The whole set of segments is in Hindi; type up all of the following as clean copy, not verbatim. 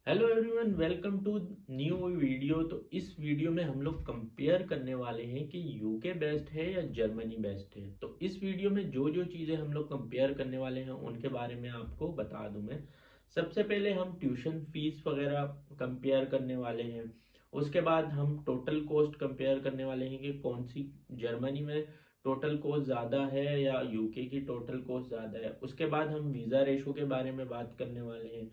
Hello everyone, welcome to new video. तो इस वीडियो में हम लोग कंपेयर करने वाले हैं कि यूके बेस्ट है या जर्मनी बेस्ट है। तो इस वीडियो में जो जो चीज़ें हम लोग कंपेयर करने वाले हैं उनके बारे में आपको बता दूं मैं। सबसे पहले हम ट्यूशन फीस वगैरह कंपेयर करने वाले हैं। उसके बाद हम टोटल कॉस्ट कंपेयर करने वाले हैं कि कौन सी जर्मनी में टोटल कॉस्ट ज़्यादा है या यूके की टोटल कॉस्ट ज़्यादा है। उसके बाद हम वीज़ा रेशो के बारे में बात करने वाले हैं।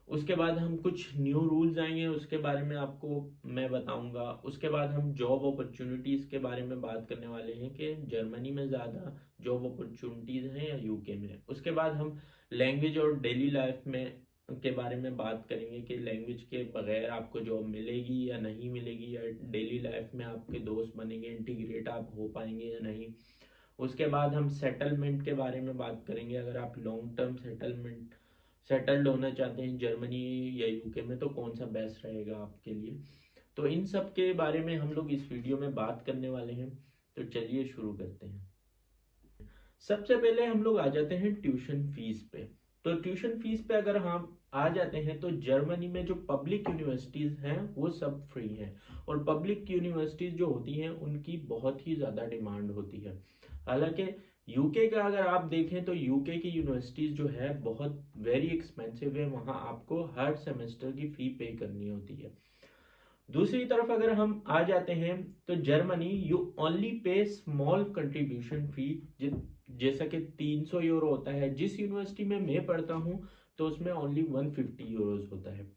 उसके बाद हम कुछ न्यू रूल्स आएंगे, उसके बारे में आपको मैं बताऊंगा। उसके बाद हम जॉब अपॉर्चुनिटीज़ के बारे में बात करने वाले हैं कि जर्मनी में ज़्यादा जॉब अपॉर्चुनिटीज़ हैं या यूके में। उसके बाद हम लैंग्वेज और डेली लाइफ में के बारे में बात करेंगे कि लैंग्वेज के बगैर आपको जॉब मिलेगी या नहीं मिलेगी, या डेली लाइफ में आपके दोस्त बनेंगे, इंटीग्रेट आप हो पाएंगे या नहीं। उसके बाद हम सेटलमेंट के बारे में बात करेंगे। अगर आप लॉन्ग टर्म सेटल्ड होना चाहते हैं जर्मनी या यूके में, तो कौन सा बेस्ट रहेगा आपके लिए। तो इन सब के बारे में हम लोग इस वीडियो में बात करने वाले हैं। तो चलिए शुरू करते हैं। सबसे पहले हम लोग आ जाते हैं ट्यूशन फीस पे। तो ट्यूशन फीस पे अगर हम आ जाते हैं तो जर्मनी में जो पब्लिक यूनिवर्सिटीज हैं वो सब फ्री हैं। और पब्लिक यूनिवर्सिटीज जो होती हैं उनकी बहुत ही ज़्यादा डिमांड होती है। हालांकि यूके का अगर आप देखें तो यूके की यूनिवर्सिटीज जो है बहुत वेरी एक्सपेंसिव है, वहाँ आपको हर सेमेस्टर की फ़ी पे करनी होती है। दूसरी तरफ अगर हम आ जाते हैं तो Germany you only pay small contribution फी। जैसा कि 300 यूरो होता है। जिस यूनिवर्सिटी में मैं पढ़ता हूँ तो उसमें ओनली 150 यूरोज होता है।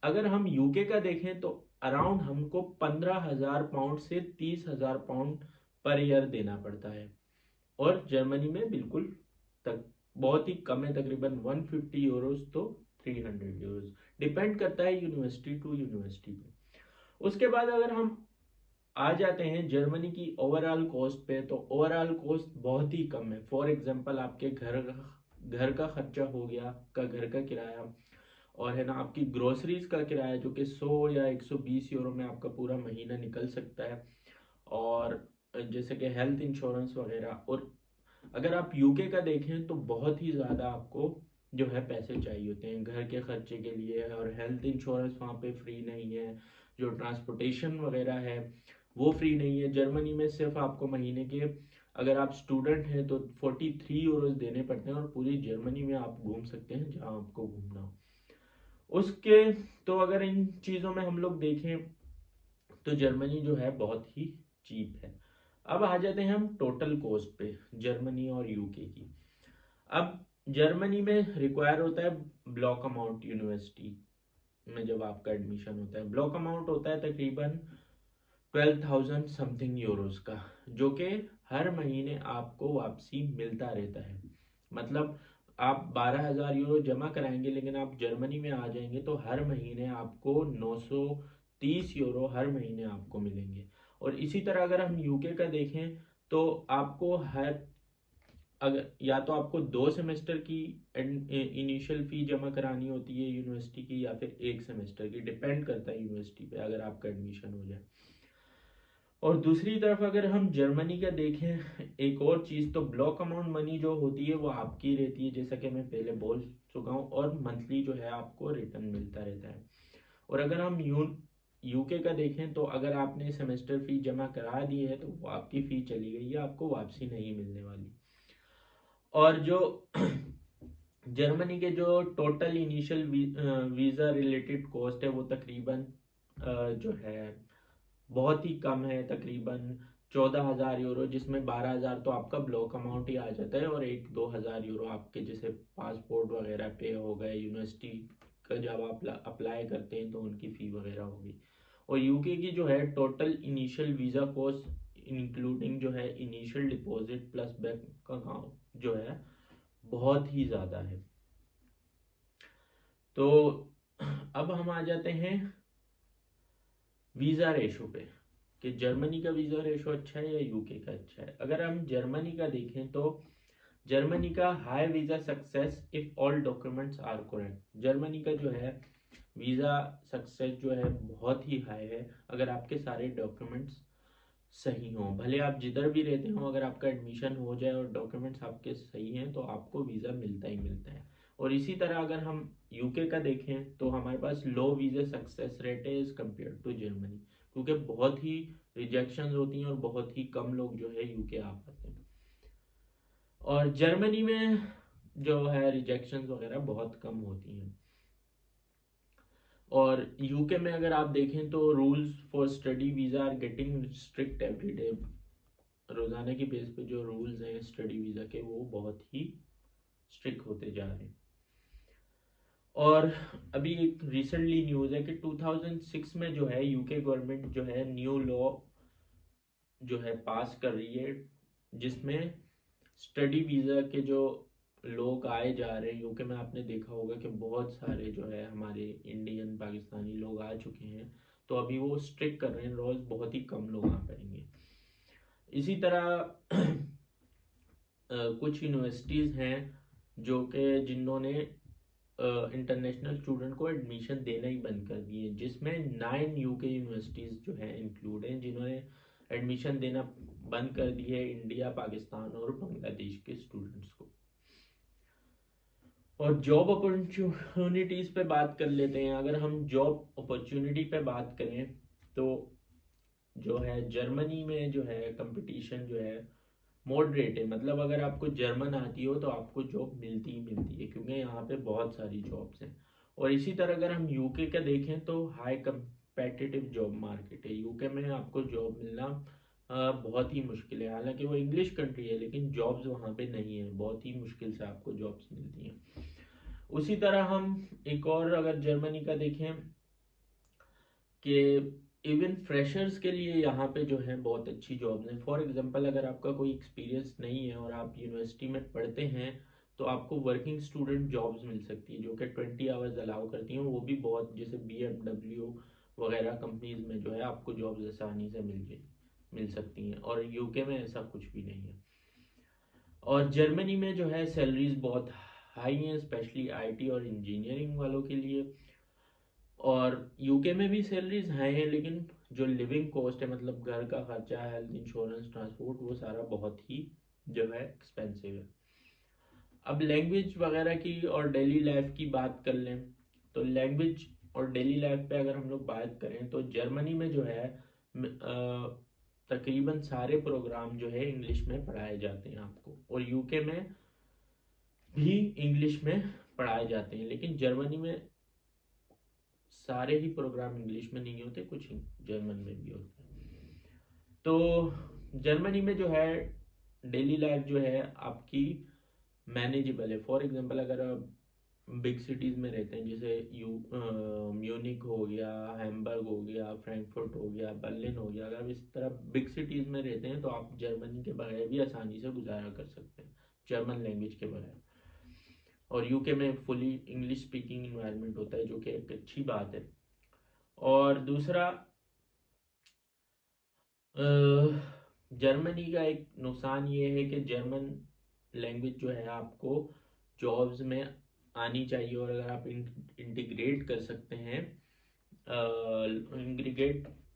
अगर हम यूके का देखें तो अराउंड हमको 15,000 पाउंड से 30,000 पाउंड पर ईयर देना पड़ता है। और जर्मनी में बिल्कुल तक बहुत ही कम है, तकरीबन 150 यूरोज तो 300 यूरोज। डिपेंड करता है यूनिवर्सिटी टू यूनिवर्सिटी पे। उसके बाद अगर हम आ जाते हैं जर्मनी की ओवरऑल कॉस्ट पे, तो ओवरऑल कॉस्ट बहुत ही कम है। फॉर एग्जांपल आपके घर का खर्चा हो गया, का घर का किराया, और है ना आपकी ग्रोसरीज का किराया जो कि 100 या 120 यूरो में आपका पूरा महीना निकल सकता है। और जैसे कि हेल्थ इंश्योरेंस वगैरह। और अगर आप यूके का देखें तो बहुत ही ज़्यादा आपको जो है पैसे चाहिए होते हैं घर के खर्चे के लिए, और हेल्थ इंश्योरेंस वहाँ पे फ्री नहीं है। जो ट्रांसपोर्टेशन वगैरह है वो फ्री नहीं है। जर्मनी में सिर्फ आपको महीने के, अगर आप स्टूडेंट हैं तो 43 यूरोज देने पड़ते हैं और पूरी जर्मनी में आप घूम सकते हैं जहाँ आपको घूमना हो। उसके तो अगर इन चीज़ों में हम लोग देखें तो जर्मनी जो है बहुत ही चीप है। अब आ जाते हैं हम टोटल कॉस्ट पे जर्मनी और यूके की। अब जर्मनी में रिक्वायर होता है ब्लॉक अमाउंट। यूनिवर्सिटी में जब आपका एडमिशन होता है, ब्लॉक अमाउंट होता है तकरीबन 12,000 समथिंग यूरोज का, जो कि हर महीने आपको वापसी मिलता रहता है। मतलब आप 12,000 यूरो जमा कराएंगे, लेकिन आप जर्मनी में आ जाएंगे तो हर महीने आपको 930 यूरो हर महीने आपको मिलेंगे। और इसी तरह अगर हम यूके का देखें तो आपको हर, अगर या तो आपको 2 सेमेस्टर की इनिशियल फी जमा करानी होती है यूनिवर्सिटी की, या फिर 1 सेमेस्टर की, डिपेंड करता है यूनिवर्सिटी पे अगर आपका एडमिशन हो जाए। और दूसरी तरफ अगर हम जर्मनी का देखें एक और चीज़, तो ब्लॉक अमाउंट मनी जो होती है वो आपकी रहती है, जैसा कि मैं पहले बोल चुका हूँ, और मंथली जो है आपको रिटर्न मिलता रहता है। और अगर हम यूके का देखें तो अगर आपने सेमेस्टर फी जमा करा दी है तो वो आपकी फ़ी चली गई है, आपको वापसी नहीं मिलने वाली। और जो जर्मनी के जो total initial visa related cost है वो तकरीबन जो है बहुत ही कम है, तकरीबन 14,000 यूरो, जिसमें 12,000 तो आपका ब्लॉक अमाउंट ही आ जाता है, और 1-2 हज़ार यूरो आपके जैसे पासपोर्ट वगैरह पे हो गए, यूनिवर्सिटी का जब आप अप्लाई करते हैं तो उनकी फ़ी वगैरह होगी। और यूके की जो है total initial visa cost including जो है initial deposit plus bank account जो है बहुत ही ज़्यादा है। तो अब हम आ जाते हैं वीज़ा रेशो पे कि जर्मनी का वीज़ा रेशो अच्छा है या यूके का अच्छा है। अगर हम जर्मनी का देखें तो जर्मनी का high visa success if all documents are correct. Germany का जो है वीज़ा सक्सेस जो है बहुत ही हाई है अगर आपके सारे डॉक्यूमेंट्स सही हों। भले आप जिधर भी रहते हो, अगर आपका एडमिशन हो जाए और डॉक्यूमेंट्स आपके सही हैं तो आपको वीज़ा मिलता ही मिलता है। और इसी तरह अगर हम यूके का देखें तो हमारे पास लो वीज़ा सक्सेस रेट है एज कम्पेयर टू जर्मनी, क्योंकि बहुत ही रिजेक्शन होती हैं और बहुत ही कम लोग जो है यूके आ पाते हैं। और जर्मनी में जो है रिजेक्शन वगैरह बहुत कम होती हैं। और यूके में अगर आप देखें तो rules for study visa are getting strict every day. रोज़ाना की बेस पे जो रूल्स हैं स्टडी वीज़ा के वो बहुत ही स्ट्रिक्ट होते जा रहे हैं। और अभी एक रिसेंटली न्यूज़ है कि 2006 में जो है यूके गवर्नमेंट जो है न्यू लॉ जो है पास कर रही है, जिसमें स्टडी वीज़ा के जो लोग आए जा रहे हैं यूके में, आपने देखा होगा कि बहुत सारे जो है हमारे इंडियन पाकिस्तानी लोग आ चुके हैं, तो अभी वो स्ट्रिक्ट कर रहे हैं लॉज, बहुत ही कम लोग आ पाएंगे। इसी तरह कुछ यूनिवर्सिटीज़ हैं जो कि जिन्होंने इंटरनेशनल स्टूडेंट को एडमिशन देना ही बंद कर दिए, जिसमें 9 यूके यूनिवर्सिटीज़ जो हैं इंक्लूड हैं जिन्होंने एडमिशन देना बंद कर दिए है इंडिया, पाकिस्तान और बांग्लादेश के स्टूडेंट्स को। और जॉब अपॉर्चुनिटीज़ पे बात कर लेते हैं। अगर हम जॉब अपॉर्चुनिटी पे बात करें तो जो है जर्मनी में जो है कंपटीशन जो है मॉडरेट है, मतलब अगर आपको जर्मन आती हो तो आपको जॉब मिलती ही मिलती है, क्योंकि यहाँ पे बहुत सारी जॉब्स हैं। और इसी तरह अगर हम यूके का देखें तो हाई कंपेटिटिव जॉब मार्केट है यूके में, आपको जॉब मिलना बहुत ही मुश्किल है। हालांकि वो इंग्लिश कंट्री है लेकिन जॉब्स वहाँ पे नहीं है, बहुत ही मुश्किल से आपको जॉब्स मिलती हैं। उसी तरह हम एक और अगर जर्मनी का देखें कि इवन फ्रेशर्स के लिए यहाँ पे जो है बहुत अच्छी जॉब्स हैं। फॉर एग्जांपल अगर आपका कोई एक्सपीरियंस नहीं है और आप यूनिवर्सिटी में पढ़ते हैं तो आपको वर्किंग स्टूडेंट जॉब्स मिल सकती है जो कि 20 आवर्स अलाउ करती हैं, वो भी बहुत, जैसे BMW वगैरह कंपनीज में जो है आपको जॉब्स आसानी से मिल सकती हैं। और यूके में ऐसा कुछ भी नहीं है। और जर्मनी में जो है सैलरीज बहुत हाई हैं, स्पेशली IT और इंजीनियरिंग वालों के लिए। और यूके में भी सैलरीज हाई हैं लेकिन जो लिविंग कॉस्ट है, मतलब घर का खर्चा, हेल्थ इंश्योरेंस, ट्रांसपोर्ट, वो सारा बहुत ही जो है एक्सपेंसिव है। अब लैंग्वेज वगैरह की और डेली लाइफ की बात कर लें तो लैंग्वेज और डेली लाइफ पे अगर हम लोग बात करें तो जर्मनी में जो है तकरीबन सारे प्रोग्राम जो है इंग्लिश में पढ़ाए जाते हैं आपको, और यूके में भी इंग्लिश में पढ़ाए जाते हैं, लेकिन जर्मनी में सारे ही प्रोग्राम इंग्लिश में नहीं होते, कुछ जर्मन में भी होते हैं। तो जर्मनी में जो है डेली लाइफ जो है आपकी मैनेजेबल है। फॉर एग्जांपल अगर आप बिग सिटीज़ में रहते हैं, जैसे म्यूनिक हो गया, हैम्बर्ग हो गया, फ्रैंकफर्ट हो गया, बर्लिन हो गया, अगर आप इस तरह बिग सिटीज़ में रहते हैं तो आप जर्मनी के बगैर भी आसानी से गुजारा कर सकते हैं, जर्मन लैंग्वेज के बगैर। और यूके में फुली इंग्लिश स्पीकिंग इन्वायरमेंट होता है जो कि एक अच्छी बात है। और दूसरा जर्मनी का एक नुकसान ये है कि जर्मन लैंग्वेज जो है आपको जॉब्स में आनी चाहिए, और अगर आप इंटीग्रेट कर सकते हैं,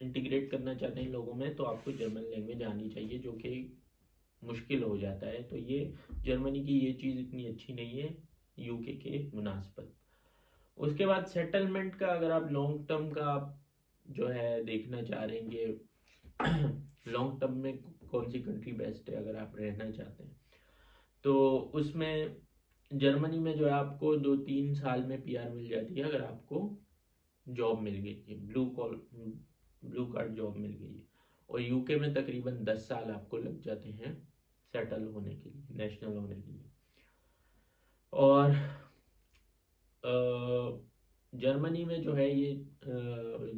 इंटीग्रेट करना चाहते हैं लोगों में, तो आपको जर्मन लैंग्वेज आनी चाहिए, जो कि मुश्किल हो जाता है। तो ये जर्मनी की ये चीज़ इतनी अच्छी नहीं है यूके के मुनास्बत। उसके बाद सेटलमेंट का, अगर आप लॉन्ग टर्म का आप जो है देखना चाह रहे हैं लॉन्ग टर्म में कौन सी कंट्री बेस्ट है अगर आप रहना चाहते हैं, तो उसमें जर्मनी में जो है आपको 2-3 साल में PR मिल जाती है अगर आपको जॉब मिल गई है, ब्लू कार्ड जॉब मिल गई है। और यूके में तकरीबन 10 साल आपको लग जाते हैं सेटल होने के लिए, नेशनल होने के लिए। और जर्मनी में जो है ये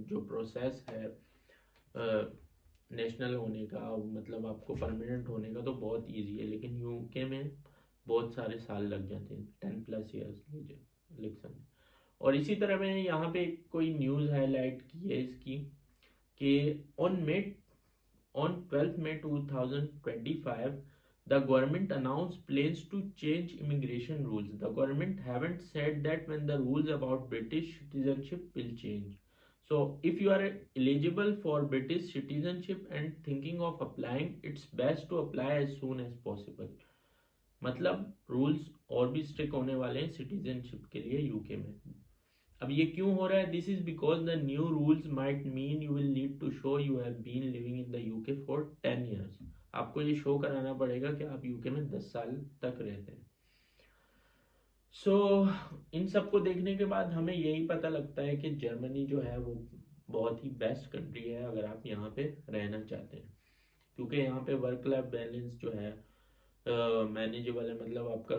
जो प्रोसेस है नेशनल होने का, मतलब आपको परमानेंट होने का, तो बहुत इजी है, लेकिन यूके में बहुत सारे साल लग जाते हैं, 10+ ईयर्स इलेक्शन। और इसी तरह मैंने यहाँ पे कोई न्यूज़ हाईलाइट की है इसकी कि on 12th May 2025 the government announced plans to change immigration rules. The government haven't said that when the rules about British citizenship will change. So if you are eligible for British citizenship and thinking of applying, it's best to apply as soon as possible. मतलब रूल्स और भी स्ट्रिक्ट होने वाले हैं सिटीजनशिप के लिए यूके में। अब ये क्यों हो रहा है? This is because the new rules might mean you will need to show you have been living in the UK for 10 years। आपको ये शो कराना पड़ेगा कि आप यूके में 10 साल तक रहते हैं। सो इन सबको देखने के बाद हमें यही पता लगता है कि जर्मनी जो है वो बहुत ही बेस्ट कंट्री है अगर आप यहाँ पे रहना चाहते हैं, क्योंकि यहाँ पे वर्क लाइफ बैलेंस जो है मैनेजेबल है। मतलब आपका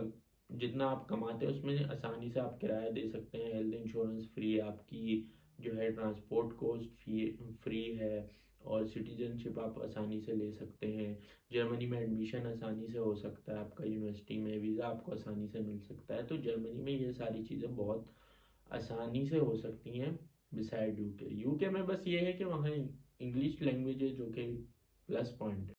जितना आप कमाते हैं उसमें आसानी से आप किराया दे सकते हैं, हेल्थ इंश्योरेंस फ्री, आपकी जो है ट्रांसपोर्ट कॉस्ट फ्री है, और सिटीजनशिप आप आसानी से ले सकते हैं। जर्मनी में एडमिशन आसानी से हो सकता है आपका यूनिवर्सिटी में, वीज़ा आपको आसानी से मिल सकता है। तो जर्मनी में ये सारी चीज़ें बहुत आसानी से हो सकती हैं बिसाइड यूके। यूके में बस ये है कि वहाँ इंग्लिश लैंग्वेज है जो कि प्लस पॉइंट है।